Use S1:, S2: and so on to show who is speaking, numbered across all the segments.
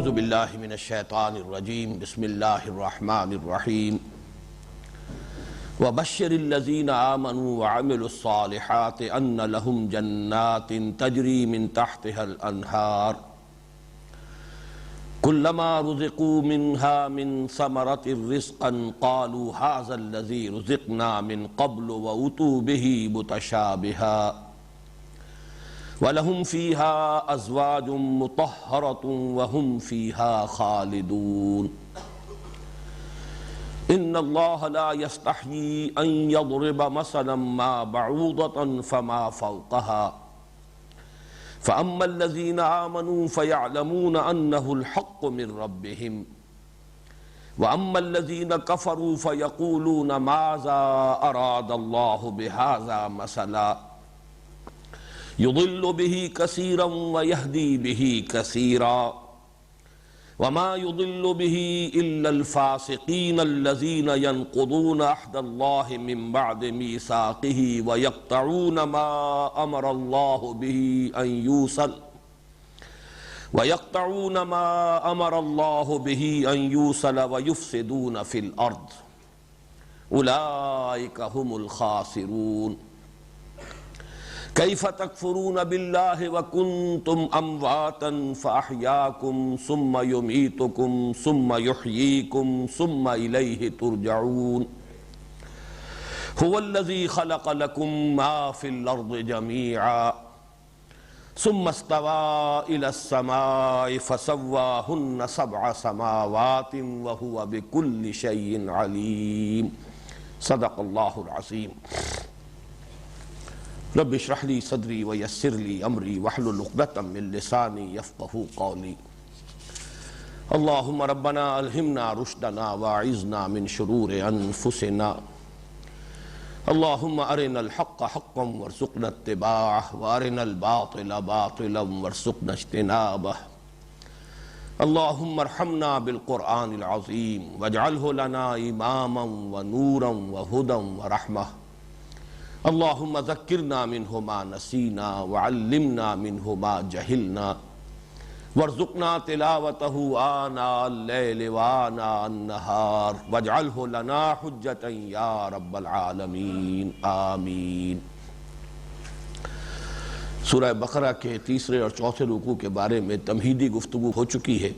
S1: اعوذ باللہ من الشیطان الرجیم بسم اللہ الرحمن الرحیم وبشر الذین آمنوا وعملوا الصالحات ان لهم جنات تجری من تحتها الانہار كلما رزقوا منها من ثمرة رزقا قالوا هذا الذي رزقنا من قبل وأتوا به متشابها وَلَهُمْ فِيهَا أَزْوَاجٌ مُطَهَّرَةٌ وَهُمْ فِيهَا خَالِدُونَ إِنَّ اللَّهَ لَا يَسْتَحْيِي أَن يَضْرِبَ مَثَلًا مَا بَعُوضَةً فَمَا فَوْقَهَا فَأَمَّا الَّذِينَ آمَنُوا فَيَعْلَمُونَ أَنَّهُ الْحَقُّ مِنْ رَبِّهِمْ وَأَمَّا الَّذِينَ كَفَرُوا فَيَقُولُونَ مَاذَا أَرَادَ اللَّهُ بِهَذَا مَثَلًا يضل به كثيرا ويهدي به كثيرا وما يضل به إلا الفاسقين الذين ينقضون عهد الله من بعد ميثاقه ويقطعون ما أمر الله به أن يوصل ويفسدون في الأرض أولئك هم الخاسرون كيف تكفرون بالله وكنتم أمواتا فأحياكم ثم يميتكم ثم يحييكم ثم إليه ترجعون هو الذي خلق لكم ما في الأرض جميعا ثم استوى إلى السماء فسواهن 7 سماوات وهو بكل شيء عليم صدق الله العظيم رب اشرح لي صدري ويسر لي امري واحلل عقدة من لساني يفقهوا قولي اللهم ربنا الهمنا رشدنا واعذنا من شرور انفسنا اللهم ارنا الحق حقا وارزقنا اتباعه وارنا الباطل باطلا وارزقنا اجتنابه اللهم ارحمنا بالقرآن العظيم واجعله لنا اماما ونورا وهدى ورحمة اللهم ذکرنا منہ ما نسینا وعلمنا منہ ما جہلنا وارزقنا تلاوتہ آناء اللیل وآناء النہار واجعلہ لنا حجتا یا رب العالمین آمین۔ سورہ بقرہ کے تیسرے اور چوتھے رکوع کے بارے میں تمہیدی گفتگو ہو چکی ہے،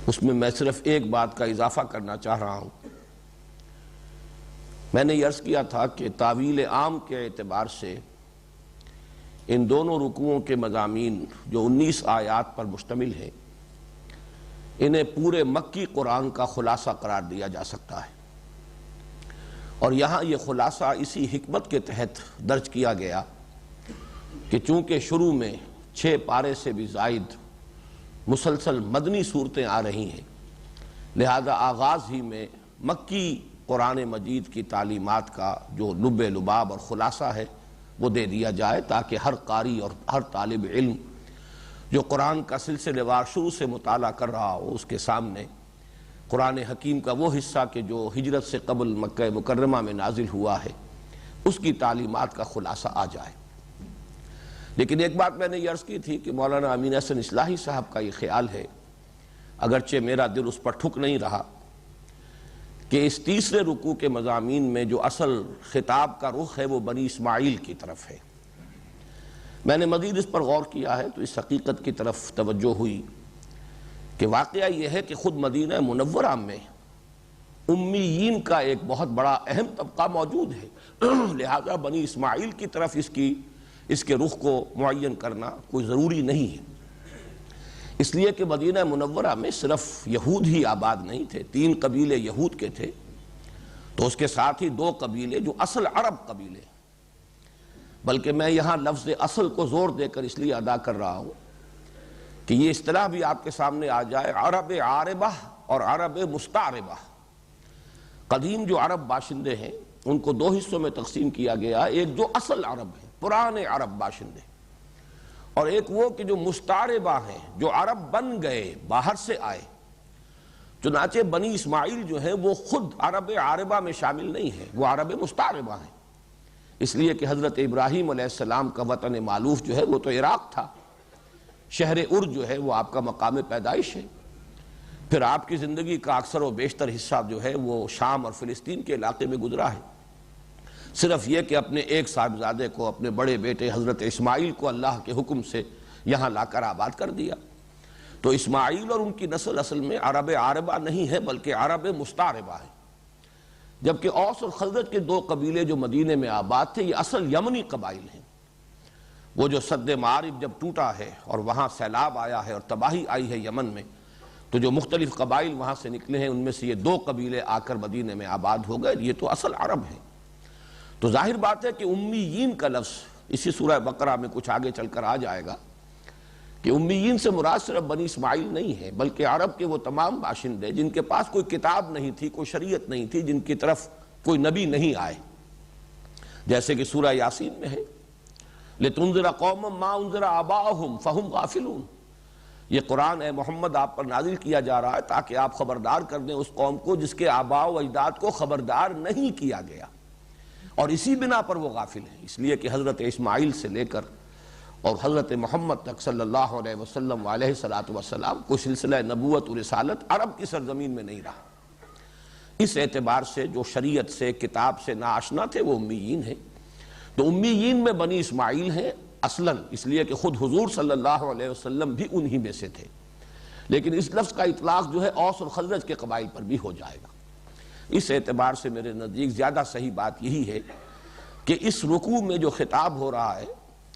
S1: اس میں صرف ایک بات کا اضافہ کرنا چاہ رہا ہوں۔ میں نے یہ عرض کیا تھا کہ تاویل عام کے اعتبار سے ان دونوں رکوعوں کے مضامین جو 19 آیات پر مشتمل ہیں انہیں پورے مکی قرآن کا خلاصہ قرار دیا جا سکتا ہے، اور یہاں یہ خلاصہ اسی حکمت کے تحت درج کیا گیا کہ چونکہ شروع میں 6 پارے سے بھی زائد مسلسل مدنی صورتیں آ رہی ہیں، لہذا آغاز ہی میں مکی قرآن مجید کی تعلیمات کا جو لب لباب اور خلاصہ ہے وہ دے دیا جائے، تاکہ ہر قاری اور ہر طالب علم جو قرآن کا سلسلے وار شروع سے مطالعہ کر رہا ہو اس کے سامنے قرآن حکیم کا وہ حصہ کہ جو ہجرت سے قبل مکہ مکرمہ میں نازل ہوا ہے اس کی تعلیمات کا خلاصہ آ جائے۔ لیکن ایک بات میں نے یہ عرض کی تھی کہ مولانا امین احسن اصلاحی صاحب کا یہ خیال ہے، اگرچہ میرا دل اس پر ٹھک نہیں رہا، کہ اس تیسرے رکوع کے مضامین میں جو اصل خطاب کا رخ ہے وہ بنی اسماعیل کی طرف ہے۔ میں نے مزید اس پر غور کیا ہے تو اس حقیقت کی طرف توجہ ہوئی کہ واقعہ یہ ہے کہ خود مدینہ منورہ میں امیین کا ایک بہت بڑا اہم طبقہ موجود ہے، لہذا بنی اسماعیل کی طرف اس کے رخ کو معین کرنا کوئی ضروری نہیں ہے، اس لیے کہ مدینہ منورہ میں صرف یہود ہی آباد نہیں تھے، 3 قبیلے یہود کے تھے، تو اس کے ساتھ ہی 2 قبیلے جو اصل عرب قبیلے، بلکہ میں یہاں لفظ اصل کو زور دے کر اس لیے ادا کر رہا ہوں کہ یہ اصطلاح بھی آپ کے سامنے آ جائے، عرب عاربہ اور عرب مستعربہ۔ قدیم جو عرب باشندے ہیں ان کو 2 حصوں میں تقسیم کیا گیا، ایک جو اصل عرب ہیں، پرانے عرب باشندے، اور ایک وہ کہ جو مستعربہ ہیں، جو عرب بن گئے، باہر سے آئے۔ چنانچہ بنی اسماعیل جو ہیں وہ خود عرب عاربہ میں شامل نہیں ہیں، وہ عرب مستعربہ ہیں، اس لیے کہ حضرت ابراہیم علیہ السلام کا وطن معلوف جو ہے وہ تو عراق تھا، شہر ارج جو ہے وہ آپ کا مقام پیدائش ہے، پھر آپ کی زندگی کا اکثر و بیشتر حصہ جو ہے وہ شام اور فلسطین کے علاقے میں گزرا ہے۔ صرف یہ کہ اپنے ایک صاحبزادے کو، اپنے بڑے بیٹے حضرت اسماعیل کو اللہ کے حکم سے یہاں لا کر آباد کر دیا۔ تو اسماعیل اور ان کی نسل اصل میں عرب عاربہ نہیں ہے بلکہ عرب مستعربہ ہے، جبکہ اوس اور خزرج کے دو قبیلے جو مدینے میں آباد تھے یہ اصل یمنی قبائل ہیں۔ وہ جو سد معارب جب ٹوٹا ہے اور وہاں سیلاب آیا ہے اور تباہی آئی ہے یمن میں، تو جو مختلف قبائل وہاں سے نکلے ہیں ان میں سے یہ دو قبیلے آ کر مدینے میں آباد ہو گئے، یہ تو اصل عرب ہیں۔ تو ظاہر بات ہے کہ امیین کا لفظ اسی سورہ بقرہ میں کچھ آگے چل کر آ جائے گا کہ امیین سے مراد صرف بنی اسماعیل نہیں ہے بلکہ عرب کے وہ تمام باشندے جن کے پاس کوئی کتاب نہیں تھی، کوئی شریعت نہیں تھی، جن کی طرف کوئی نبی نہیں آئے، جیسے کہ سورہ یاسین میں ہے لِتُنذِرَ قَوْمًا مَا أُنذِرَ آبَاؤُهُمْ فَهُمْ غَافِلُونَ۔ یہ قرآن اے محمد آپ پر نازل کیا جا رہا ہے تاکہ آپ خبردار کر دیں اس قوم کو جس کے آباء و اجداد کو خبردار نہیں کیا گیا، اور اسی بنا پر وہ غافل ہیں، اس لیے کہ حضرت اسماعیل سے لے کر اور حضرت محمد تک صلی اللہ علیہ وسلم علیہ السلام کو سلسلہ نبوت و رسالت عرب کی سرزمین میں نہیں رہا۔ اس اعتبار سے جو شریعت سے، کتاب سے ناآشنا تھے وہ امیین ہیں۔ تو امیین میں بنی اسماعیل ہیں اصلاً، اس لیے کہ خود حضور صلی اللہ علیہ وسلم بھی انہی میں سے تھے، لیکن اس لفظ کا اطلاق جو ہے اوس اور خزرج کے قبائل پر بھی ہو جائے گا۔ اس اعتبار سے میرے نزدیک زیادہ صحیح بات یہی ہے کہ اس رکوع میں جو خطاب ہو رہا ہے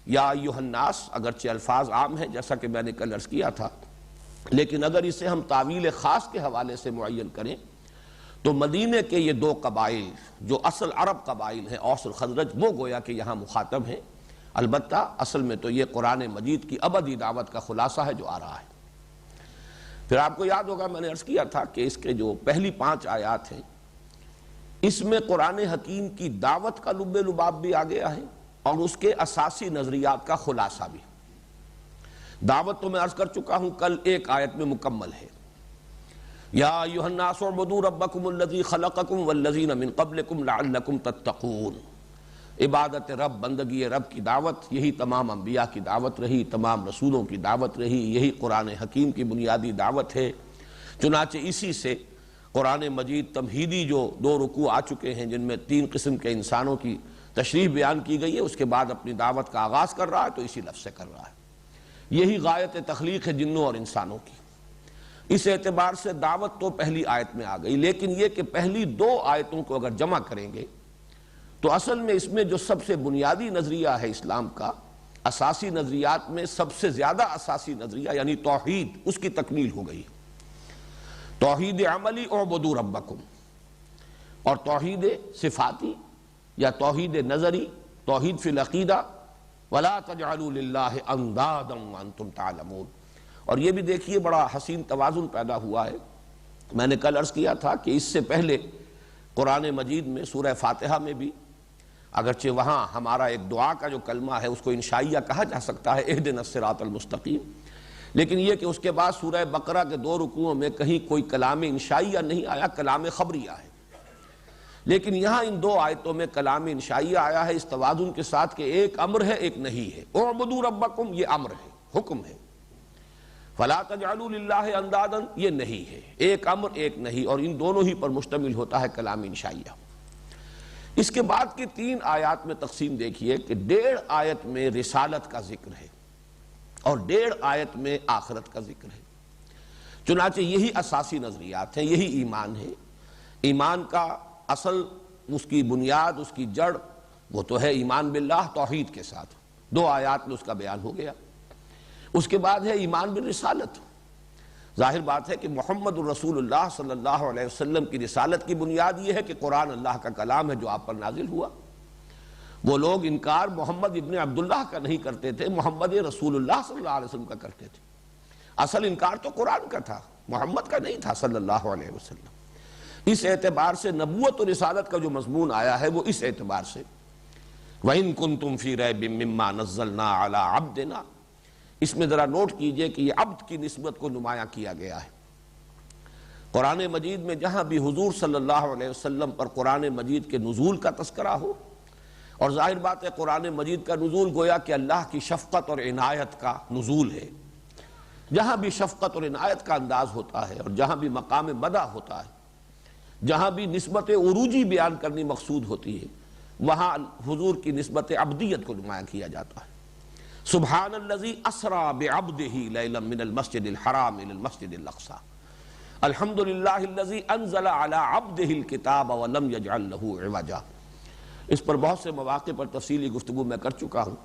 S1: یا ایھا الناس، اگرچہ الفاظ عام ہیں جیسا کہ میں نے کل عرض کیا تھا، لیکن اگر اسے ہم تعویل خاص کے حوالے سے معین کریں تو مدینے کے یہ دو قبائل جو اصل عرب قبائل ہیں اوس اور خزرج، وہ گویا کہ یہاں مخاطب ہیں۔ البتہ اصل میں تو یہ قرآن مجید کی ابدی دعوت کا خلاصہ ہے جو آ رہا ہے۔ پھر آپ کو یاد ہوگا میں نے عرض کیا تھا کہ اس کے جو پہلی 5 آیات ہیں اس میں قرآن حکیم کی دعوت کا لب لباب بھی آ گیا ہے اور اس کے اساسی نظریات کا خلاصہ بھی۔ دعوت تو میں عرض کر چکا ہوں کل، ایک آیت میں مکمل ہے، یا ایھا الناس اعبدوا ربکم الذی خلقکم والذین من قبلکم لعلکم تتقون۔ عبادت رب، بندگی رب کی دعوت، یہی تمام انبیاء کی دعوت رہی، تمام رسولوں کی دعوت رہی، یہی قرآن حکیم کی بنیادی دعوت ہے۔ چنانچہ اسی سے قرآن مجید تمہیدی جو 2 رکوع آ چکے ہیں جن میں 3 قسم کے انسانوں کی تشریح بیان کی گئی ہے، اس کے بعد اپنی دعوت کا آغاز کر رہا ہے تو اسی لفظ سے کر رہا ہے۔ یہی غایت تخلیق ہے جنوں اور انسانوں کی۔ اس اعتبار سے دعوت تو پہلی آیت میں آ گئی، لیکن یہ کہ پہلی 2 آیتوں کو اگر جمع کریں گے تو اصل میں اس میں جو سب سے بنیادی نظریہ ہے اسلام کا، اساسی نظریات میں سب سے زیادہ اساسی نظریہ یعنی توحید، اس کی تکمیل ہو گئی۔ توحید عملی اعبدوا ربکم، اور توحید صفاتی یا توحید نظری، توحید فی العقیدہ ولا تجعلوا للہ اندادا وانتم تعلمون۔ اور یہ بھی دیکھیے بڑا حسین توازن پیدا ہوا ہے۔ میں نے کل عرض کیا تھا کہ اس سے پہلے قرآن مجید میں سورہ فاتحہ میں بھی، اگرچہ وہاں ہمارا ایک دعا کا جو کلمہ ہے اس کو انشائیہ کہا جا سکتا ہے، اہدنا الصراط المستقیم، لیکن یہ کہ اس کے بعد سورہ بقرہ کے 2 رکوعوں میں کہیں کوئی کلام انشائیہ نہیں آیا، کلام خبریہ ہے۔ لیکن یہاں ان 2 آیتوں میں کلام انشائیہ آیا ہے اس توازن کے ساتھ کہ ایک امر ہے ایک نہیں ہے۔ اعبدوا ربکم یہ امر ہے، حکم ہے، فلا تجعلوا للہ اندادا یہ نہیں ہے، ایک امر ایک نہیں، اور ان دونوں ہی پر مشتمل ہوتا ہے کلام انشائیہ۔ اس کے بعد کی 3 آیات میں تقسیم دیکھیے کہ 1.5 آیت میں رسالت کا ذکر ہے اور 1.5 آیت میں آخرت کا ذکر ہے۔ چنانچہ یہی اساسی نظریات ہیں، یہی ایمان ہے۔ ایمان کا اصل، اس کی بنیاد، اس کی جڑ وہ تو ہے ایمان باللہ، توحید کے ساتھ 2 آیات میں اس کا بیان ہو گیا۔ اس کے بعد ہے ایمان بالرسالت۔ ظاہر بات ہے کہ محمد الرسول اللہ صلی اللہ علیہ وسلم کی رسالت کی بنیاد یہ ہے کہ قرآن اللہ کا کلام ہے جو آپ پر نازل ہوا۔ وہ لوگ انکار محمد ابن عبداللہ کا نہیں کرتے تھے، محمد رسول اللہ صلی اللہ علیہ وسلم کا کرتے تھے۔ اصل انکار تو قرآن کا تھا، محمد کا نہیں تھا صلی اللہ علیہ وسلم۔ اس اعتبار سے نبوت و رسالت کا جو مضمون آیا ہے وہ اس اعتبار سے وَإِن كُنتُمْ فِي رَيْبٍ مِّمَّا نَزَّلْنَا عَلَىٰ عَبْدِنَا، اس میں ذرا نوٹ کیجئے کہ یہ عبد کی نسبت کو نمایاں کیا گیا ہے۔ قرآن مجید میں جہاں بھی حضور صلی اللہ علیہ وسلم پر قرآن مجید کے نزول کا تذکرہ ہو، اور ظاہر بات ہے قرآن مجید کا نزول گویا کہ اللہ کی شفقت اور عنایت کا نزول ہے، جہاں بھی شفقت اور عنایت کا انداز ہوتا ہے اور جہاں بھی مقام مدح ہوتا ہے، جہاں بھی نسبت عروجی بیان کرنی مقصود ہوتی ہے، وہاں حضور کی نسبت عبدیت کو نمایاں کیا جاتا ہے۔ سبحان الذی اسری بعبدہ لیلا من المسجد الحرام الی المسجد الاقصی، الحمد للہ الذی انزل علی عبدہ الکتاب ولم یجعل لہ عوجا۔ اس پر بہت سے مواقع پر تفصیلی گفتگو میں کر چکا ہوں،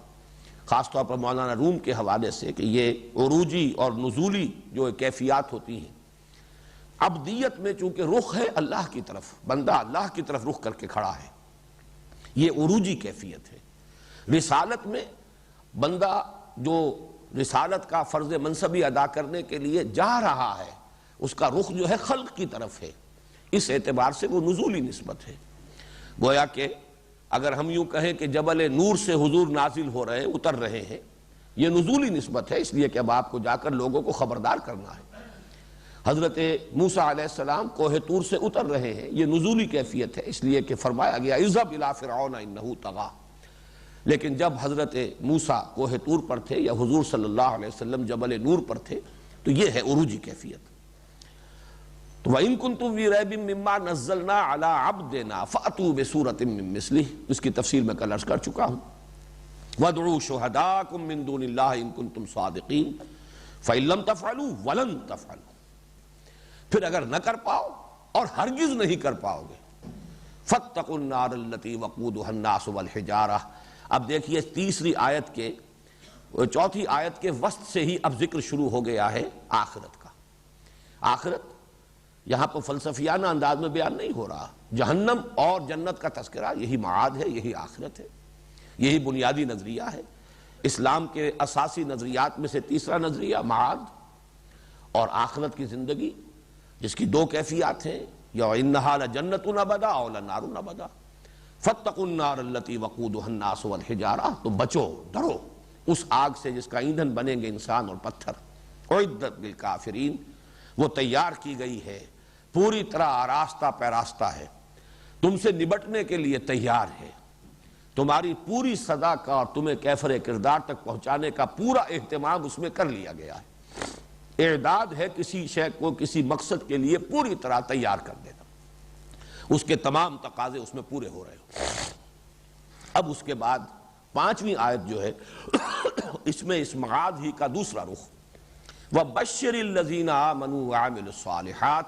S1: خاص طور پر مولانا روم کے حوالے سے، کہ یہ عروجی اور نزولی جو کیفیات ہوتی ہیں، عبدیت میں چونکہ رخ ہے اللہ کی طرف، بندہ اللہ کی طرف رخ کر کے کھڑا ہے، یہ عروجی کیفیت ہے۔ رسالت میں بندہ جو رسالت کا فرض منصبی ادا کرنے کے لیے جا رہا ہے، اس کا رخ جو ہے خلق کی طرف ہے، اس اعتبار سے وہ نزولی نسبت ہے۔ گویا کہ اگر ہم یوں کہیں کہ جبل نور سے حضور نازل ہو رہے ہیں، اتر رہے ہیں، یہ نزولی نسبت ہے، اس لیے کہ اب آپ کو جا کر لوگوں کو خبردار کرنا ہے۔ حضرت موسیٰ علیہ السلام کوہ طور سے اتر رہے ہیں، یہ نزولی کیفیت ہے، اس لیے کہ فرمایا گیا اذهب الى فرعون انه طغى۔ لیکن جب حضرت موسیٰ کوہ طور پر تھے یا حضور صلی اللہ علیہ وسلم جبل نور پر تھے، تو یہ ہے عروجی کیفیت۔ تو وَإِن كُنتُمْ فِي رَيْبٍ مِّمَّا نَزَّلْنَا عَلَىٰ عَبْدِنَا فَأْتُوا بِسُورَةٍ مِّن مِّثْلِهِ، اس کی تفصیل میں کل عرض کر چکا ہوں۔ وَادْعُوا شُهَدَاءَكُم مِّن دُونِ اللَّهِ إِن كُنتُمْ صَادِقِينَ فَإِن لَّمْ تَفْعَلُوا وَلَن تَفْعَلُوا، پھر اگر نہ کر پاؤ اور ہرگز نہیں کر پاؤ گے، فَاتَّقُوا النَّارَ الَّتِي وَقُودُهَا النَّاسُ وَالْحِجَارَةُ۔ اب دیکھیے تیسری آیت کے چوتھی آیت کے وسط سے ہی اب ذکر شروع ہو گیا ہے آخرت کا۔ آخرت یہاں پر فلسفیانہ انداز میں بیان نہیں ہو رہا، جہنم اور جنت کا تذکرہ، یہی معاد ہے، یہی آخرت ہے، یہی بنیادی نظریہ ہے۔ اسلام کے اساسی نظریات میں سے تیسرا نظریہ معاد اور آخرت کی زندگی، جس کی دو کیفیات ہیں، یا انہا لجنت ابدا اور لنار ابدا۔ فاتقوا النار التي وقودها الناس والحجارہ، تو بچو، ڈرو اس آگ سے جس کا ایندھن بنیں گے انسان اور پتھر۔ اعدت للکافرین، وہ تیار کی گئی ہے، پوری طرح آراستہ پیراستہ ہے، تم سے نبٹنے کے لیے تیار ہے، تمہاری پوری سزا کا اور تمہیں کیفر کردار تک پہنچانے کا پورا اہتمام اس میں کر لیا گیا ہے۔ اعداد ہے کسی شے کو کسی مقصد کے لیے پوری طرح تیار کر دینا، اس کے تمام تقاضے اس میں پورے ہو رہے ہو۔ اب اس کے بعد پانچویں آیت جو ہے اس میں اس معاد ہی کا دوسرا رخ، وَبَشِّرِ الَّذِينَ آمَنُوا وَعَمِلُوا الصَّالِحَاتِ،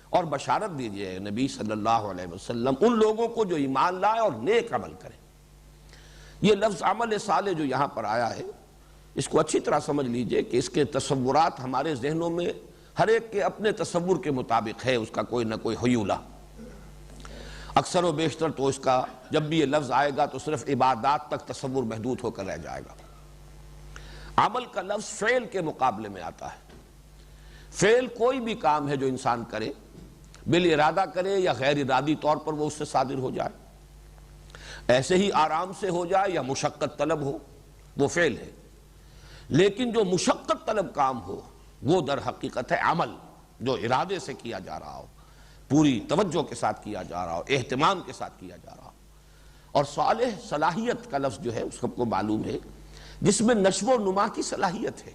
S1: اور بشارت دیجئے نبی صلی اللہ علیہ وسلم ان لوگوں کو جو ایمان لائے اور نیک عمل کریں۔ یہ لفظ عمل صالح جو یہاں پر آیا ہے، اس کو اچھی طرح سمجھ لیجئے کہ اس کے تصورات ہمارے ذہنوں میں ہر ایک کے اپنے تصور کے مطابق ہے، اس کا کوئی نہ کوئی حیولہ۔ اکثر و بیشتر تو اس کا جب بھی یہ لفظ آئے گا تو صرف عبادات تک تصور محدود ہو کر رہ جائے گا۔ عمل کا لفظ فعل کے مقابلے میں آتا ہے۔ فعل کوئی بھی کام ہے جو انسان کرے، بالارادہ کرے یا غیر ارادی طور پر وہ اس سے صادر ہو جائے، ایسے ہی آرام سے ہو جائے یا مشقت طلب ہو، وہ فعل ہے۔ لیکن جو مشقت طلب کام ہو وہ در حقیقت ہے عمل، جو ارادے سے کیا جا رہا ہو، پوری توجہ کے ساتھ کیا جا رہا ہو، اہتمام کے ساتھ کیا جا رہا ہو۔ اور صالح صلاحیت کا لفظ جو ہے اس کو معلوم ہے، جس میں نشو و نما کی صلاحیت ہے۔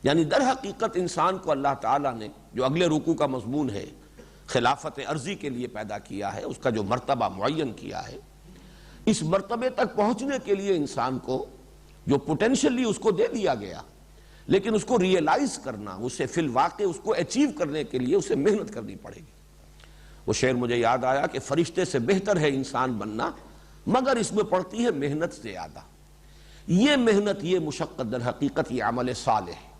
S1: یعنی در حقیقت انسان کو اللہ تعالیٰ نے جو اگلے رکوع کا مضمون ہے خلافت عرضی کے لیے پیدا کیا ہے، اس کا جو مرتبہ معین کیا ہے، اس مرتبے تک پہنچنے کے لیے انسان کو جو پوٹینشلی اس کو دے دیا گیا، لیکن اس کو ریئلائز کرنا، اسے فی الواقع اس کو اچیو کرنے کے لیے اسے محنت کرنی پڑے گی۔ وہ شعر مجھے یاد آیا کہ فرشتے سے بہتر ہے انسان بننا، مگر اس میں پڑتی ہے محنت زیادہ۔ یہ محنت، یہ مشقت در حقیقت یہ عمل صالح ہے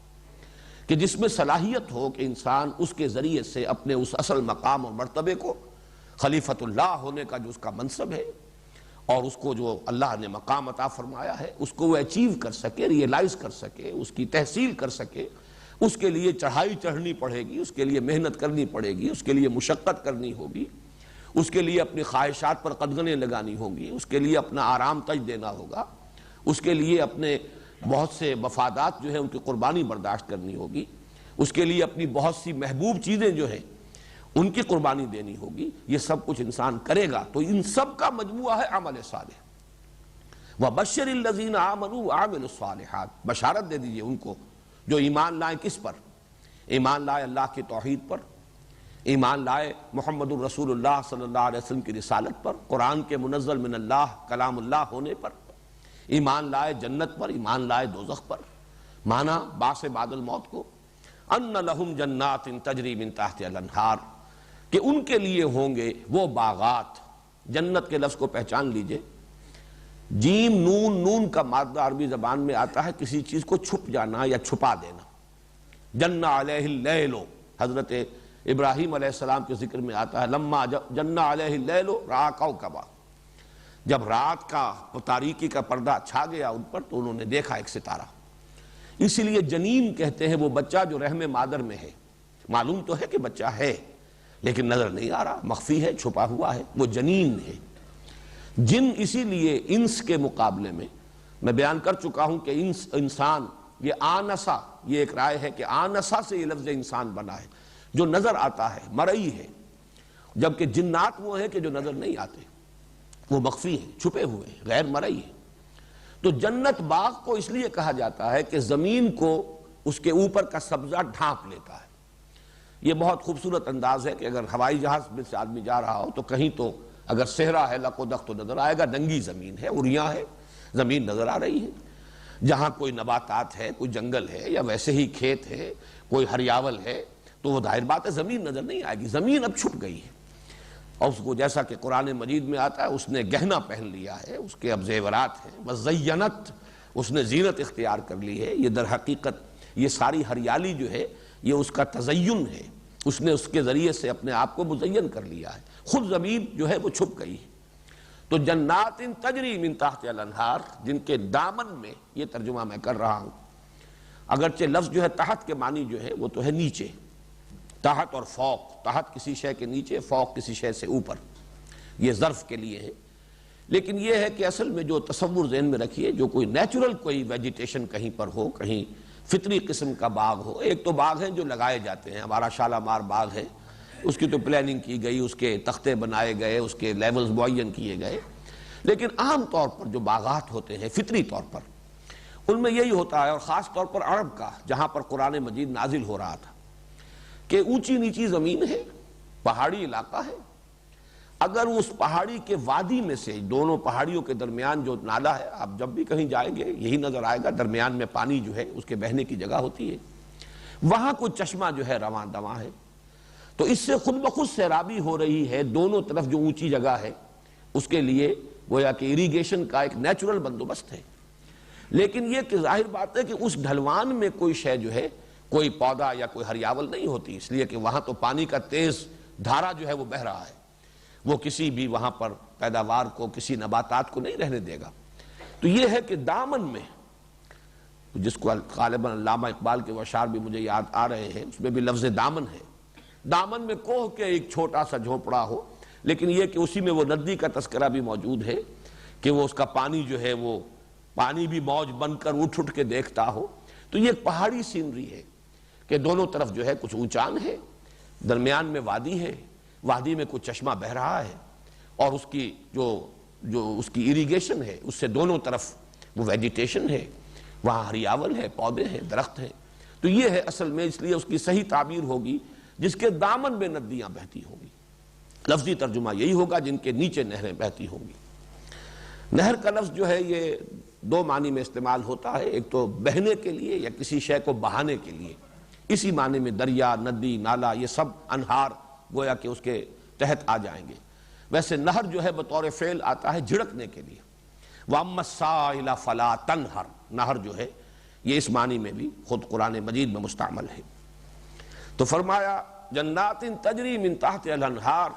S1: کہ جس میں صلاحیت ہو کہ انسان اس کے ذریعے سے اپنے اس اصل مقام اور مرتبے کو، خلیفۃ اللہ ہونے کا جو اس کا منصب ہے اور اس کو جو اللہ نے مقام عطا فرمایا ہے، اس کو وہ اچیو کر سکے، ریئلائز کر سکے، اس کی تحصیل کر سکے۔ اس کے لیے چڑھائی چڑھنی پڑے گی، اس کے لیے محنت کرنی پڑے گی، اس کے لیے مشقت کرنی ہوگی، اس کے لیے اپنی خواہشات پر قدغنیں لگانی ہوں گی، اس کے لیے اپنا آرام تج دینا ہوگا، اس کے لیے اپنے بہت سے مفادات جو ہیں ان کی قربانی برداشت کرنی ہوگی، اس کے لیے اپنی بہت سی محبوب چیزیں جو ہیں ان کی قربانی دینی ہوگی۔ یہ سب کچھ انسان کرے گا تو ان سب کا مجموعہ ہے عمل صالح۔ وَبَشِّرِ الَّذِينَ آمَنُوا وَعَمِلُوا الصَّالِحَاتِ، بشارت دے دیجئے ان کو جو ایمان لائیں کس پر؟ ایمان لائے اللہ کی توحید پر، ایمان لائے محمد الرسول اللہ صلی اللہ علیہ وسلم کی رسالت پر، قرآن کے منزل من اللہ کلام اللہ ہونے پر، ایمان لائے جنت پر، ایمان لائے دوزخ پر۔ مانا باس بعد الموت کو ان لہم جنات تجری من تحتہا الانہار، کہ ان کے لیے ہوں گے وہ باغات۔ جنت کے لفظ کو پہچان لیجئے، جیم نون، نون کا مادہ عربی زبان میں آتا ہے کسی چیز کو چھپ جانا یا چھپا دینا۔ جن علیہ اللیل، حضرت ابراہیم علیہ السلام کے ذکر میں آتا ہے لما جن علیہ اللیل رأى کوكبا، جب رات کا تاریکی کا پردہ چھا گیا ان پر تو انہوں نے دیکھا ایک ستارہ۔ اسی لیے جنین کہتے ہیں وہ بچہ جو رحم مادر میں ہے، معلوم تو ہے کہ بچہ ہے لیکن نظر نہیں آ رہا، مخفی ہے، چھپا ہوا ہے، وہ جنین ہے۔ جن اسی لیے انس کے مقابلے میں بیان کر چکا ہوں کہ انسان یہ آنسا، یہ ایک رائے ہے کہ آنسا سے یہ لفظ انسان بنا ہے، جو نظر آتا ہے، مرئی ہے، جبکہ جنات وہ ہیں کہ جو نظر نہیں آتے، وہ مخفی ہیں، چھپے ہوئے ہیں، غیر مرئی ہیں۔ تو جنت باغ کو اس لیے کہا جاتا ہے کہ زمین کو اس کے اوپر کا سبزہ ڈھانپ لیتا ہے۔ یہ بہت خوبصورت انداز ہے کہ اگر ہوائی جہاز میں سے آدمی جا رہا ہو تو کہیں تو اگر صحرا ہے لق و دق تو نظر آئے گا، ننگی زمین ہے، اریاں ہے، زمین نظر آ رہی ہے۔ جہاں کوئی نباتات ہے، کوئی جنگل ہے یا ویسے ہی کھیت ہے، کوئی ہریاول ہے تو وہ ظاہر بات ہے زمین نظر نہیں آئے گی، زمین اب چھپ گئی ہے۔ اور اس کو جیسا کہ قرآن مجید میں آتا ہے اس نے گہنا پہن لیا ہے، اس کے اب زیورات ہیں، وزینت، اس نے زینت اختیار کر لی ہے۔ یہ در حقیقت یہ ساری ہریالی جو ہے یہ اس کا تزین ہے، اس نے اس کے ذریعے سے اپنے آپ کو مزین کر لیا ہے، خود زمین جو ہے وہ چھپ گئی ہے۔ تو جنات تجری من تحتہا الانہار، جن کے دامن میں، یہ ترجمہ میں کر رہا ہوں، اگرچہ لفظ جو ہے تحت کے معنی جو ہے وہ تو ہے نیچے، تحت اور فوق، تحت کسی شے کے نیچے، فوق کسی شے سے اوپر، یہ ظرف کے لیے ہے۔ لیکن یہ ہے کہ اصل میں جو تصور ذہن میں رکھیے، جو کوئی نیچرل کوئی ویجیٹیشن کہیں پر ہو، کہیں فطری قسم کا باغ ہو، ایک تو باغ ہیں جو لگائے جاتے ہیں، ہمارا شالامار باغ ہے، اس کی تو پلاننگ کی گئی، اس کے تختے بنائے گئے، اس کے لیولز معین کیے گئے، لیکن عام طور پر جو باغات ہوتے ہیں فطری طور پر ان میں یہی ہوتا ہے، اور خاص طور پر عرب کا جہاں پر قرآن مجید نازل ہو رہا تھا، کہ اونچی نیچی زمین ہے، پہاڑی علاقہ ہے، اگر اس پہاڑی کے وادی میں سے، دونوں پہاڑیوں کے درمیان جو نالا ہے، آپ جب بھی کہیں جائیں گے یہی نظر آئے گا، درمیان میں پانی جو ہے اس کے بہنے کی جگہ ہوتی ہے، وہاں کوئی چشمہ جو ہے رواں دواں ہے، تو اس سے خود بخود سیرابی ہو رہی ہے، دونوں طرف جو اونچی جگہ ہے اس کے لیے گویا کہ اریگیشن کا ایک نیچرل بندوبست ہے۔ لیکن یہ کہ ظاہر بات ہے کہ اس ڈھلوان میں کوئی شے جو ہے، کوئی پودا یا کوئی ہریاول نہیں ہوتی، اس لیے کہ وہاں تو پانی کا تیز دھارا جو ہے وہ بہہ رہا ہے، وہ کسی بھی وہاں پر پیداوار کو، کسی نباتات کو نہیں رہنے دے گا۔ تو یہ ہے کہ دامن میں، جس کو غالباً علامہ اقبال کے اشعار بھی مجھے یاد آ رہے ہیں، اس میں بھی لفظ دامن ہے، دامن میں کوہ کے ایک چھوٹا سا جھونپڑا ہو، لیکن یہ کہ اسی میں وہ ندی کا تذکرہ بھی موجود ہے کہ وہ اس کا پانی جو ہے وہ پانی بھی موج بن کر اٹھ اٹھ کے دیکھتا ہو۔ تو یہ ایک پہاڑی سینری ہے کہ دونوں طرف جو ہے کچھ اونچان ہے، درمیان میں وادی ہے، وادی میں کچھ چشمہ بہہ رہا ہے، اور اس کی جو اس کی اریگیشن ہے اس سے دونوں طرف وہ ویجیٹیشن ہے، وہاں ہریاول ہے، پودے ہیں، درخت ہیں۔ تو یہ ہے اصل میں، اس لیے اس کی صحیح تعبیر ہوگی جس کے دامن میں ندیاں بہتی ہوں گی، لفظی ترجمہ یہی ہوگا جن کے نیچے نہریں بہتی ہوں گی۔ نہر کا لفظ جو ہے یہ دو معنی میں استعمال ہوتا ہے، ایک تو بہنے کے لیے یا کسی شے کو بہانے کے لیے، اسی معنی میں دریا، ندی، نالا، یہ سب انہار گویا کہ اس کے تحت آ جائیں گے۔ ویسے نہر جو ہے بطور فعل آتا ہے جھڑکنے کے لیے، وَأَمَّا السَّائِلَ فَلَا تَنْهَرْ، نہر جو ہے یہ اس معنی میں بھی خود قرآن مجید میں مستعمل ہے۔ تو فرمایا جنات تجری من تحتہا الانہار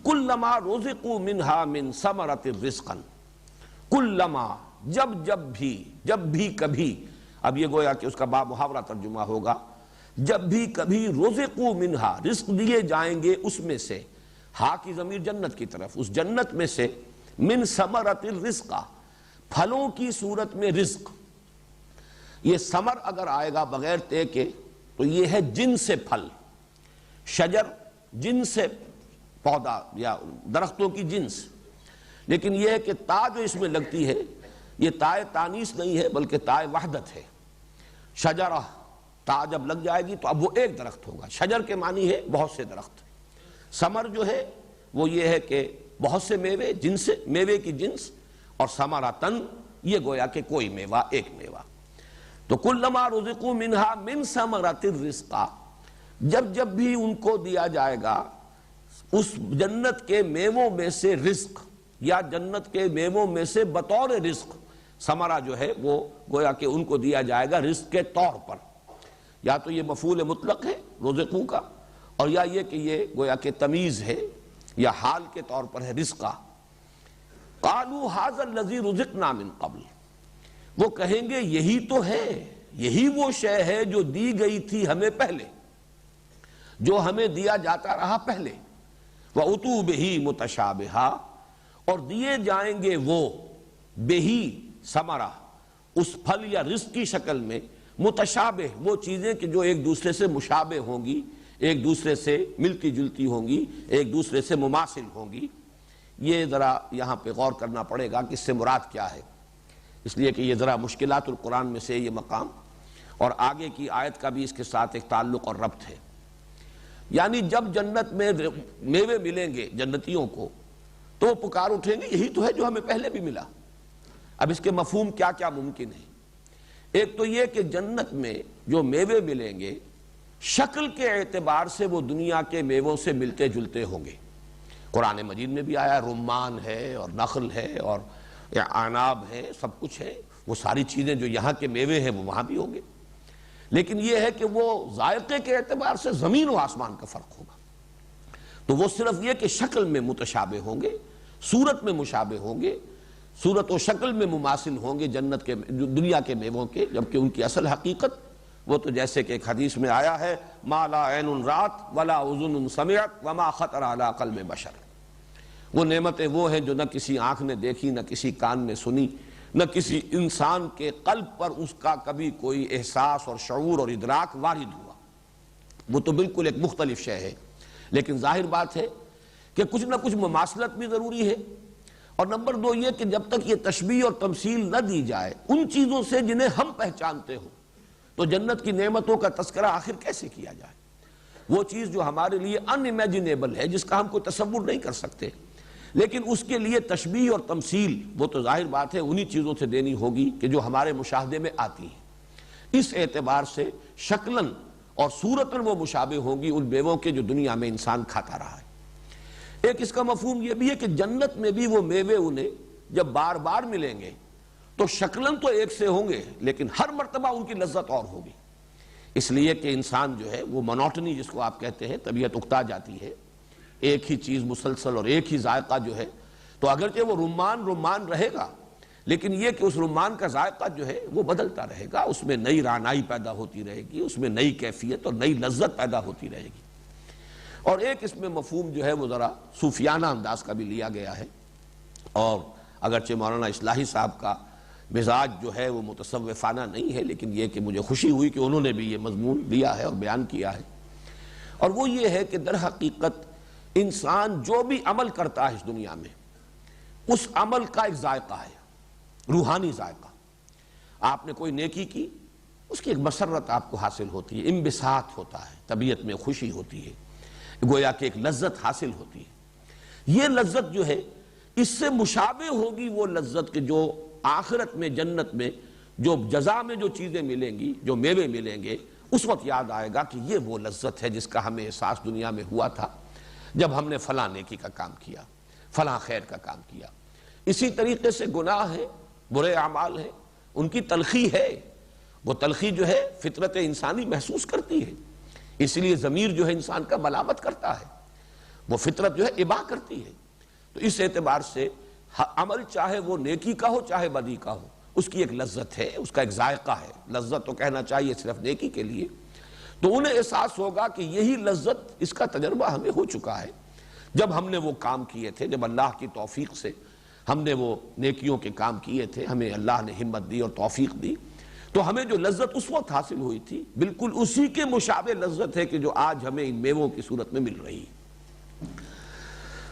S1: کلما رزقوا منہا من ثمرۃ رزقا، کلما، جب بھی کبھی، اب یہ گویا کہ اس کا باب محاورہ ترجمہ ہوگا، جب بھی کبھی رزقوا منہا، رزق دیے جائیں گے اس میں سے، ہا کی ضمیر جنت کی طرف، اس جنت میں سے، من ثمرۃ الرزق، پھلوں کی صورت میں رزق۔ یہ ثمر اگر آئے گا بغیر تے کے تو یہ ہے جن سے پھل، شجر جن سے پودا یا درختوں کی جنس، لیکن یہ ہے کہ تا جو اس میں لگتی ہے یہ تائے تانیث نہیں ہے بلکہ تائے وحدت ہے، شجرہ تا جب لگ جائے گی تو اب وہ ایک درخت ہوگا. شجر کے معنی ہے بہت سے درخت. ثمر جو ہے وہ یہ ہے کہ بہت سے میوے، جنس میوے کی جنس، اور ثمرۃن یہ گویا کہ کوئی میوہ، ایک میوہ. تو کلما رزقوا منہا من ثمرۃ الرزق، جب جب بھی ان کو دیا جائے گا اس جنت کے میووں میں سے رزق، یا جنت کے میووں میں سے بطور رزق، ثمرہ جو ہے وہ گویا کہ ان کو دیا جائے گا رزق کے طور پر. یا تو یہ مفعول مطلق ہے رزقو کا، اور یا یہ کہ یہ گویا کہ تمیز ہے یا حال کے طور پر ہے رزقہ. قالوا ھذا الذی رزقنا من قبل، وہ کہیں گے یہی تو ہے، یہی وہ شے ہے جو دی گئی تھی ہمیں پہلے، جو ہمیں دیا جاتا رہا پہلے. وَأُتُوا بِهِ مُتَشَابِهًا، اور دیے جائیں گے وہ بہی ثمرہ، اس پھل یا رزق کی شکل میں، متشابہ وہ چیزیں کہ جو ایک دوسرے سے مشابہ ہوں گی، ایک دوسرے سے ملتی جلتی ہوں گی، ایک دوسرے سے مماثل ہوں گی. یہ ذرا یہاں پہ غور کرنا پڑے گا کہ اس سے مراد کیا ہے، اس لیے کہ یہ ذرا مشکلات القرآن میں سے یہ مقام، اور آگے کی آیت کا بھی اس کے ساتھ ایک تعلق اور ربط ہے. یعنی جب جنت میں میوے ملیں گے جنتیوں کو تو وہ پکار اٹھیں گے یہی تو ہے جو ہمیں پہلے بھی ملا. اب اس کے مفہوم کیا کیا ممکن ہے. ایک تو یہ کہ جنت میں جو میوے ملیں گے شکل کے اعتبار سے وہ دنیا کے میووں سے ملتے جلتے ہوں گے. قرآن مجید میں بھی آیا رمان ہے اور نخل ہے اور عناب ہے، سب کچھ ہے، وہ ساری چیزیں جو یہاں کے میوے ہیں وہ وہاں بھی ہوں گے. لیکن یہ ہے کہ وہ ذائقے کے اعتبار سے زمین و آسمان کا فرق ہوگا. تو وہ صرف یہ کہ شکل میں متشابہ ہوں گے، صورت میں مشابہ ہوں گے، صورت و شکل میں مماثل ہوں گے جنت کے دنیا کے میووں کے، جبکہ ان کی اصل حقیقت وہ تو جیسے کہ ایک حدیث میں آیا ہے ما لا عین رات ولا اذن سمعت وما خطر علی قلب بشر. وہ نعمتیں وہ ہیں جو نہ کسی آنکھ نے دیکھی، نہ کسی کان نے سنی، نہ کسی انسان کے قلب پر اس کا کبھی کوئی احساس اور شعور اور ادراک وارد ہوا. وہ تو بالکل ایک مختلف شے ہے. لیکن ظاہر بات ہے کہ کچھ نہ کچھ مماثلت بھی ضروری ہے. اور نمبر دو یہ کہ جب تک یہ تشبیہ اور تمثیل نہ دی جائے ان چیزوں سے جنہیں ہم پہچانتے ہو تو جنت کی نعمتوں کا تذکرہ آخر کیسے کیا جائے. وہ چیز جو ہمارے لیے ان امیجنیبل ہے، جس کا ہم کوئی تصور نہیں کر سکتے، لیکن اس کے لیے تشبیہ اور تمثیل وہ تو ظاہر بات ہے انہی چیزوں سے دینی ہوگی کہ جو ہمارے مشاہدے میں آتی ہیں. اس اعتبار سے شکلاً اور صورتاً وہ مشابہ ہوں گی ان میووں کے جو دنیا میں انسان کھاتا رہا ہے. ایک اس کا مفہوم یہ بھی ہے کہ جنت میں بھی وہ میوے انہیں جب بار بار ملیں گے تو شکلاً تو ایک سے ہوں گے لیکن ہر مرتبہ ان کی لذت اور ہوگی. اس لیے کہ انسان جو ہے وہ منوٹنی جس کو آپ کہتے ہیں، طبیعت اکتا جاتی ہے، ایک ہی چیز مسلسل اور ایک ہی ذائقہ جو ہے. تو اگرچہ وہ رمان رہے گا لیکن یہ کہ اس رمان کا ذائقہ جو ہے وہ بدلتا رہے گا، اس میں نئی رعنائی پیدا ہوتی رہے گی، اس میں نئی کیفیت اور نئی لذت پیدا ہوتی رہے گی. اور ایک اس میں مفہوم جو ہے وہ ذرا صوفیانہ انداز کا بھی لیا گیا ہے. اور اگرچہ مولانا اصلاحی صاحب کا مزاج جو ہے وہ متصوفانہ نہیں ہے، لیکن یہ کہ مجھے خوشی ہوئی کہ انہوں نے بھی یہ مضمون لیا ہے اور بیان کیا ہے. اور وہ یہ ہے کہ در حقیقت انسان جو بھی عمل کرتا ہے اس دنیا میں اس عمل کا ایک ذائقہ ہے، روحانی ذائقہ. آپ نے کوئی نیکی کی، اس کی ایک مسرت آپ کو حاصل ہوتی ہے، انبساط ہوتا ہے، طبیعت میں خوشی ہوتی ہے، گویا کہ ایک لذت حاصل ہوتی ہے. یہ لذت جو ہے اس سے مشابہ ہوگی وہ لذت کہ جو آخرت میں جنت میں جو جزا میں جو چیزیں ملیں گی، جو میوے ملیں گے، اس وقت یاد آئے گا کہ یہ وہ لذت ہے جس کا ہمیں احساس دنیا میں ہوا تھا جب ہم نے فلاں نیکی کا کام کیا، فلاں خیر کا کام کیا. اسی طریقے سے گناہ ہے، برے اعمال ہیں، ان کی تلخی ہے. وہ تلخی جو ہے فطرت انسانی محسوس کرتی ہے، اس لیے ضمیر جو ہے انسان کا ملامت کرتا ہے، وہ فطرت جو ہے اباح کرتی ہے. تو اس اعتبار سے عمل چاہے وہ نیکی کا ہو چاہے بدی کا ہو، اس کی ایک لذت ہے، اس کا ایک ذائقہ ہے. لذت تو کہنا چاہیے صرف نیکی کے لیے. تو انہیں احساس ہوگا کہ یہی لذت، اس کا تجربہ ہمیں ہو چکا ہے جب ہم نے وہ کام کیے تھے، جب اللہ کی توفیق سے ہم نے وہ نیکیوں کے کام کیے تھے، ہمیں اللہ نے ہمت دی اور توفیق دی. تو ہمیں جو لذت اس وقت حاصل ہوئی تھی بالکل اسی کے مشابہ لذت ہے کہ جو آج ہمیں ان میووں کی صورت میں مل رہی ہے.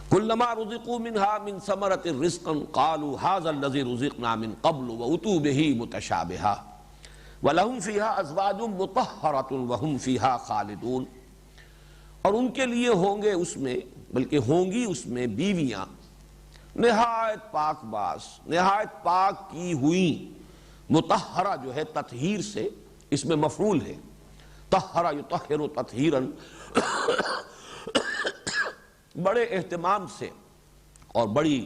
S1: کلما رزقوا منها من ثمرة رزقا قالوا هذا الذي رزقنا من قبل واتوا به متشابها. وَلَهُمْ فِيهَا أَزْوَاجٌ مُطَهَّرَةٌ وَهُمْ فِيهَا خَالِدُونَ، اور ان کے لیے ہوں گے اس میں، بلکہ ہوں گی اس میں بیویاں نہایت پاک باز، نہایت پاک کی ہوئی، مطہرہ جو ہے تطہیر سے، اس میں مفعول ہے، طہر یطہر تطہیرا، بڑے اہتمام سے اور بڑی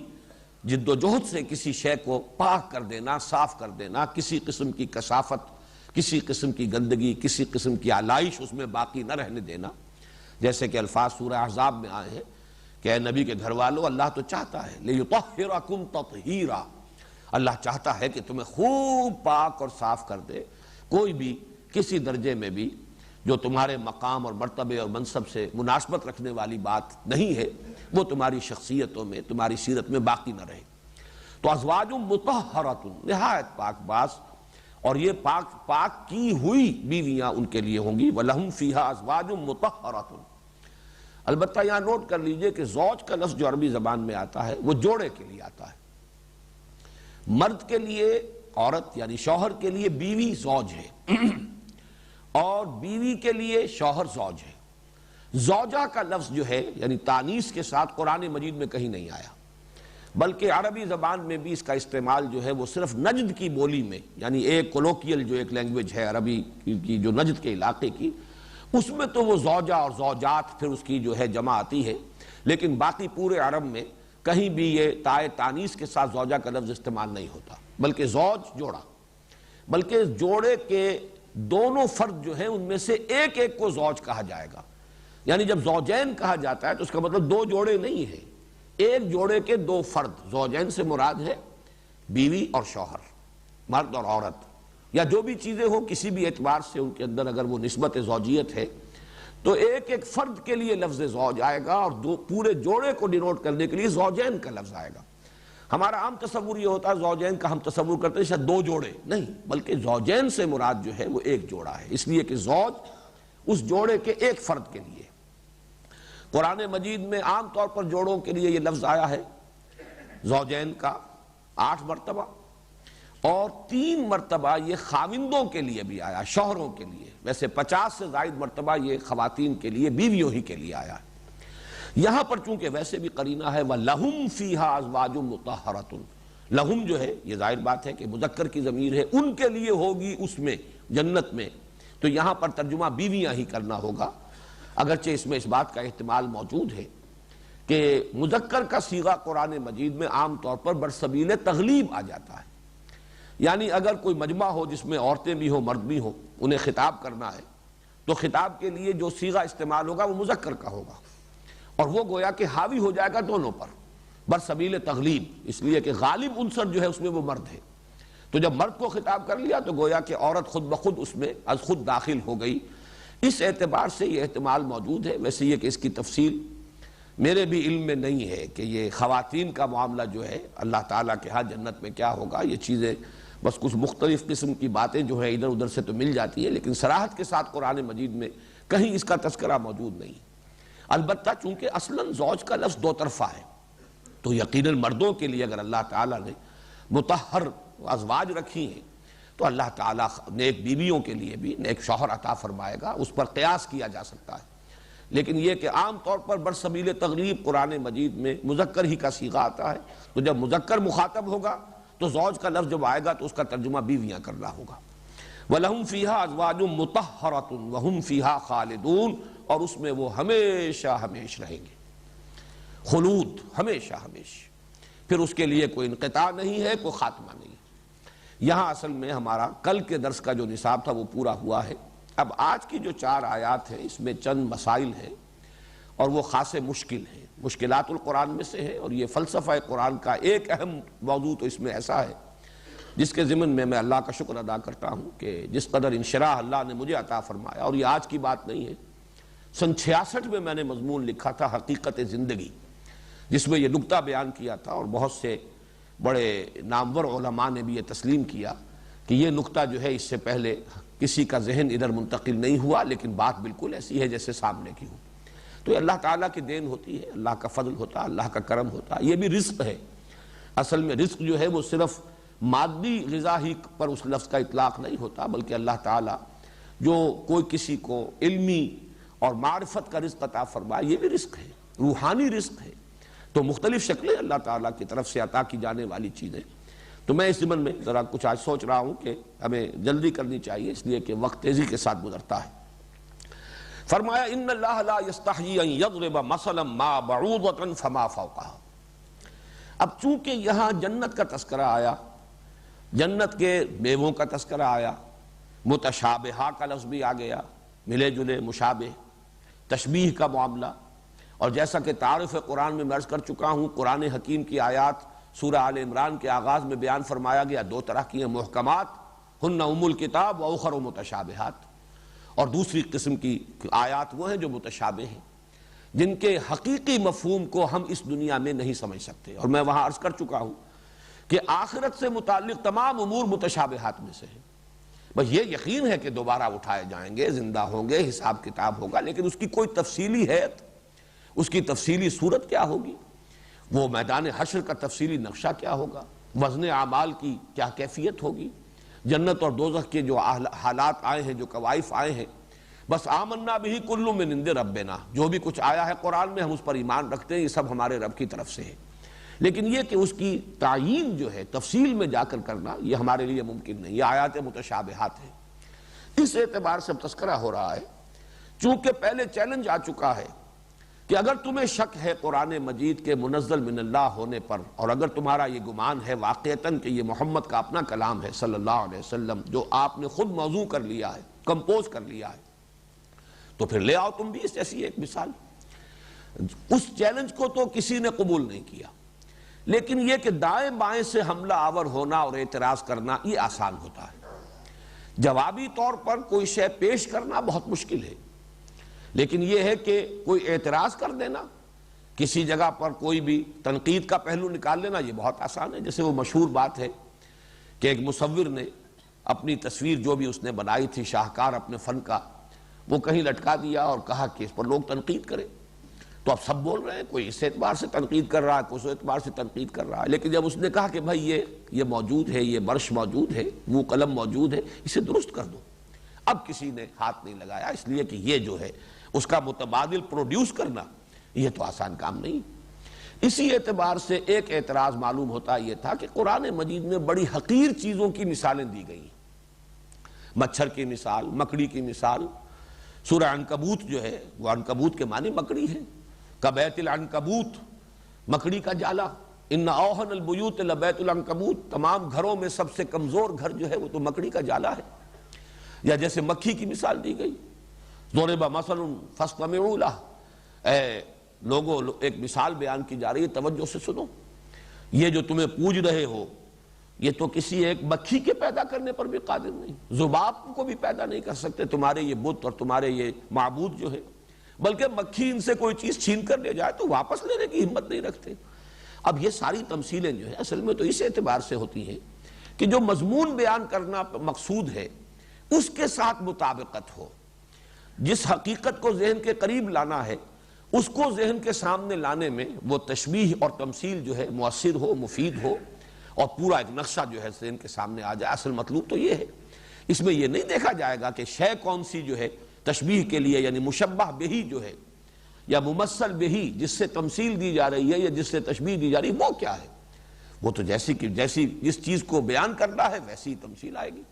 S1: جد و جہد سے کسی شے کو پاک کر دینا، صاف کر دینا، کسی قسم کی کثافت، کسی قسم کی گندگی، کسی قسم کی آلائش اس میں باقی نہ رہنے دینا، جیسے کہ الفاظ سورہ احزاب میں آئے ہیں کہ اے نبی کے گھر والوں، اللہ تو چاہتا ہے لِيُطَهِّرَكُمْ تَطْهِيرًا، اللہ چاہتا ہے کہ تمہیں خوب پاک اور صاف کر دے، کوئی بھی کسی درجے میں بھی جو تمہارے مقام اور مرتبے اور منصب سے مناسبت رکھنے والی بات نہیں ہے وہ تمہاری شخصیتوں میں، تمہاری سیرت میں باقی نہ رہے۔ تو ازواج مطہرۃ، نہایت پاک باز، اور یہ پاک کی ہوئی بیویاں ان کے لیے ہوں گی، وَلَهُمْ فِيهَا أَزْوَاجٌ مُطَهَّرَةٌ۔ البتہ یہاں نوٹ کر لیجئے کہ زوج کا لفظ جو عربی زبان میں آتا ہے وہ جوڑے کے لیے آتا ہے، مرد کے لیے عورت یعنی شوہر کے لیے بیوی زوج ہے، اور بیوی کے لیے شوہر زوج ہے۔ زوجہ کا لفظ جو ہے یعنی تانیث کے ساتھ قرآن مجید میں کہیں نہیں آیا، بلکہ عربی زبان میں بھی اس کا استعمال جو ہے وہ صرف نجد کی بولی میں، یعنی ایک کولوکیل جو ایک لینگویج ہے عربی کی جو نجد کے علاقے کی، اس میں تو وہ زوجہ اور زوجات پھر اس کی جو ہے جمع آتی ہے، لیکن باقی پورے عرب میں کہیں بھی یہ تائے تانیث کے ساتھ زوجہ کا لفظ استعمال نہیں ہوتا، بلکہ زوج جوڑا، بلکہ جوڑے کے دونوں فرد جو ہیں ان میں سے ایک ایک کو زوج کہا جائے گا، یعنی جب زوجین کہا جاتا ہے تو اس کا مطلب دو جوڑے نہیں ہیں، ایک جوڑے کے دو فرد، زوجین سے مراد ہے بیوی اور شوہر، مرد اور عورت، یا جو بھی چیزیں ہوں کسی بھی اعتبار سے ان کے اندر اگر وہ نسبت زوجیت ہے تو ایک ایک فرد کے لیے لفظ زوج آئے گا، اور پورے جوڑے کو ڈینوٹ کرنے کے لیے زوجین کا لفظ آئے گا۔ ہمارا عام تصور یہ ہوتا ہے زوجین کا ہم تصور کرتے ہیں شاید دو جوڑے، نہیں، بلکہ زوجین سے مراد جو ہے وہ ایک جوڑا ہے، اس لیے کہ زوج اس جوڑے کے ایک فرد کے لیے۔ قرآن مجید میں عام طور پر جوڑوں کے لیے یہ لفظ آیا ہے زوجین کا 8 مرتبہ، اور 3 مرتبہ یہ خاوندوں کے لیے بھی آیا، شوہروں کے لیے، ویسے 50 سے زائد مرتبہ یہ خواتین کے لیے، بیویوں ہی کے لیے آیا ہے۔ یہاں پر چونکہ ویسے بھی قرینہ ہے وَلَهُمْ فِيهَا أَزْوَاجٌ مُطَهَّرَةٌ، لہم جو ہے یہ ظاہر بات ہے کہ مذکر کی ضمیر ہے، ان کے لیے ہوگی اس میں جنت میں، تو یہاں پر ترجمہ بیویاں ہی کرنا ہوگا، اگرچہ اس میں اس بات کا احتمال موجود ہے کہ مذکر کا صیغہ قرآن مجید میں عام طور پر برسبیل تغلیب آ جاتا ہے، یعنی اگر کوئی مجمع ہو جس میں عورتیں بھی ہوں مرد بھی ہوں، انہیں خطاب کرنا ہے تو خطاب کے لیے جو صیغہ استعمال ہوگا وہ مذکر کا ہوگا، اور وہ گویا کہ حاوی ہو جائے گا دونوں پر برسبیل تغلیب، اس لیے کہ غالب عنصر جو ہے اس میں وہ مرد ہے، تو جب مرد کو خطاب کر لیا تو گویا کہ عورت خود بخود اس میں از خود داخل ہو گئی۔ اس اعتبار سے یہ احتمال موجود ہے، ویسے یہ کہ اس کی تفصیل میرے بھی علم میں نہیں ہے کہ یہ خواتین کا معاملہ جو ہے اللہ تعالیٰ کے ہاں جنت میں کیا ہوگا، یہ چیزیں بس کچھ مختلف قسم کی باتیں جو ہیں ادھر ادھر سے تو مل جاتی ہے، لیکن صراحت کے ساتھ قرآن مجید میں کہیں اس کا تذکرہ موجود نہیں۔ البتہ چونکہ اصلاً زوج کا لفظ دو طرفہ ہے تو یقیناً مردوں کے لیے اگر اللہ تعالیٰ نے مطہر ازواج رکھی ہیں تو اللہ تعالیٰ نیک بیویوں کے لیے بھی نیک شوہر عطا فرمائے گا، اس پر قیاس کیا جا سکتا ہے، لیکن یہ کہ عام طور پر برسبیل تغلیب قرآن مجید میں مذکر ہی کا صیغہ آتا ہے، تو جب مذکر مخاطب ہوگا تو زوج کا لفظ جب آئے گا تو اس کا ترجمہ بیویاں کرنا ہوگا۔ وَلَهُمْ فِيهَا أَزْوَاجٌ مُطَهَّرَةٌ وَهُمْ فِيهَا خَالِدُونَ، اور اس میں وہ ہمیشہ ہمیش رہیں گے، خلود، ہمیشہ ہمیش، پھر اس کے لیے کوئی انقطاع نہیں ہے، کوئی خاتمہ نہیں۔ یہاں اصل میں ہمارا کل کے درس کا جو نصاب تھا وہ پورا ہوا ہے۔ اب آج کی جو 4 آیات ہیں اس میں چند مسائل ہیں اور وہ خاص مشکل ہیں، مشکلات القرآن میں سے ہے، اور یہ فلسفہ قرآن کا ایک اہم موضوع تو اس میں ایسا ہے جس کے ضمن میں اللہ کا شکر ادا کرتا ہوں کہ جس قدر انشراح اللہ نے مجھے عطا فرمایا، اور یہ آج کی بات نہیں ہے، سن 66 میں نے مضمون لکھا تھا حقیقت زندگی، جس میں یہ نکتہ بیان کیا تھا، اور بہت سے بڑے نامور علماء نے بھی یہ تسلیم کیا کہ یہ نکتہ جو ہے اس سے پہلے کسی کا ذہن ادھر منتقل نہیں ہوا، لیکن بات بالکل ایسی ہے جیسے سامنے کی ہو۔ تو یہ اللہ تعالیٰ کی دین ہوتی ہے، اللہ کا فضل ہوتا ہے، اللہ کا کرم ہوتا ہے، یہ بھی رزق ہے۔ اصل میں رزق جو ہے وہ صرف مادی غذا ہی پر اس لفظ کا اطلاق نہیں ہوتا، بلکہ اللہ تعالیٰ جو کوئی کسی کو علمی اور معرفت کا رزق عطا فرمائے، یہ بھی رزق ہے، روحانی رزق ہے، تو مختلف شکلیں اللہ تعالیٰ کی طرف سے عطا کی جانے والی چیزیں۔ تو میں اس ضمن میں ذرا کچھ آج سوچ رہا ہوں کہ ہمیں جلدی کرنی چاہیے، اس لیے کہ وقت تیزی کے ساتھ گزرتا ہے۔ فرمایا ان اللہ لا یستحیی ان یضرب مثلا ما بعوضۃ فما فوقها۔ اب چونکہ یہاں جنت کا تذکرہ آیا، جنت کے میووں کا تذکرہ آیا، متشابہہ کا لفظ بھی آ گیا، ملے جلے مشابہ، تشبیہ کا معاملہ، اور جیسا کہ تعارف قرآن میں عرض کر چکا ہوں، قرآن حکیم کی آیات سورہ آل عمران کے آغاز میں بیان فرمایا گیا دو طرح کی ہیں، محکمات ہن ام الکتاب و اخر متشابہات، اور دوسری قسم کی آیات وہ ہیں جو متشابہ ہیں، جن کے حقیقی مفہوم کو ہم اس دنیا میں نہیں سمجھ سکتے، اور میں وہاں عرض کر چکا ہوں کہ آخرت سے متعلق تمام امور متشابہات میں سے ہیں۔ بس یہ یقین ہے کہ دوبارہ اٹھائے جائیں گے، زندہ ہوں گے، حساب کتاب ہوگا، لیکن اس کی کوئی تفصیلی حیت، اس کی تفصیلی صورت کیا ہوگی، وہ میدان حشر کا تفصیلی نقشہ کیا ہوگا، وزن اعمال کی کیا کیفیت ہوگی، جنت اور دوزخ کے جو حالات آئے ہیں، جو کوائف آئے ہیں، بس آمنا بہ کل من عند ربنا، جو بھی کچھ آیا ہے قرآن میں ہم اس پر ایمان رکھتے ہیں، یہ سب ہمارے رب کی طرف سے ہے، لیکن یہ کہ اس کی تعیین جو ہے تفصیل میں جا کر کرنا، یہ ہمارے لیے ممکن نہیں، یہ آیات متشابہات ہیں۔ اس اعتبار سے تذکرہ ہو رہا ہے، چونکہ پہلے چیلنج آ چکا ہے کہ اگر تمہیں شک ہے قرآن مجید کے منزل من اللہ ہونے پر، اور اگر تمہارا یہ گمان ہے واقعتاً کہ یہ محمد کا اپنا کلام ہے صلی اللہ علیہ وسلم، جو آپ نے خود موضوع کر لیا ہے، کمپوز کر لیا ہے، تو پھر لے آؤ تم بھی اس ایسی ایک مثال۔ اس چیلنج کو تو کسی نے قبول نہیں کیا، لیکن یہ کہ دائیں بائیں سے حملہ آور ہونا اور اعتراض کرنا یہ آسان ہوتا ہے، جوابی طور پر کوئی شے پیش کرنا بہت مشکل ہے، لیکن یہ ہے کہ کوئی اعتراض کر دینا، کسی جگہ پر کوئی بھی تنقید کا پہلو نکال لینا، یہ بہت آسان ہے۔ جیسے وہ مشہور بات ہے کہ ایک مصور نے اپنی تصویر جو بھی اس نے بنائی تھی، شاہکار اپنے فن کا، وہ کہیں لٹکا دیا اور کہا کہ اس پر لوگ تنقید کریں، تو اب سب بول رہے ہیں، کوئی اس اعتبار سے تنقید کر رہا ہے، کوئی اس اعتبار سے تنقید کر رہا ہے، لیکن جب اس نے کہا کہ بھائی یہ موجود ہے، یہ برش موجود ہے، وہ قلم موجود ہے، اسے درست کر دو، اب کسی نے ہاتھ نہیں لگایا، اس لیے کہ یہ جو ہے اس کا متبادل پروڈیوس کرنا یہ تو آسان کام نہیں۔ اسی اعتبار سے ایک اعتراض معلوم ہوتا یہ تھا کہ قرآن مجید میں بڑی حقیر چیزوں کی مثالیں دی گئی، مچھر کی مثال، مکڑی کی مثال، سورہ عنکبوت جو ہے وہ عنکبوت کے معنی مکڑی ہے، کبیت العنکبوت، مکڑی کا جالا، ان اوہن البیوت لبیت العنکبوت، تمام گھروں میں سب سے کمزور گھر جو ہے وہ تو مکڑی کا جالا ہے۔ یا جیسے مکھی کی مثال دی گئی، ضرب مثل فاستمعوا لہ، اے لوگوں ایک مثال بیان کی جا رہی ہے، توجہ سے سنو، یہ جو تمہیں پوج رہے ہو یہ تو کسی ایک مکھی کے پیدا کرنے پر بھی قادر نہیں، ذباب کو بھی پیدا نہیں کر سکتے تمہارے یہ بت اور تمہارے یہ معبود جو ہے، بلکہ مکھی ان سے کوئی چیز چھین کر لے جائے تو واپس لینے کی ہمت نہیں رکھتے۔ اب یہ ساری تمثیلیں جو ہے اصل میں تو اس اعتبار سے ہوتی ہیں کہ جو مضمون بیان کرنا مقصود ہے اس کے ساتھ مطابقت ہو، جس حقیقت کو ذہن کے قریب لانا ہے اس کو ذہن کے سامنے لانے میں وہ تشبیہ اور تمثیل جو ہے مؤثر ہو، مفید ہو، اور پورا ایک نقشہ جو ہے ذہن کے سامنے آ جائے۔ اصل مطلوب تو یہ ہے، اس میں یہ نہیں دیکھا جائے گا کہ شے کون سی جو ہے تشبیہ کے لیے، یعنی مشبہ بہی جو ہے یا ممثل بہی جس سے تمثیل دی جا رہی ہے یا جس سے تشبیہ دی جا رہی ہے وہ کیا ہے، وہ تو جیسی جس چیز کو بیان کرنا ہے ویسی تمثیل آئے گی۔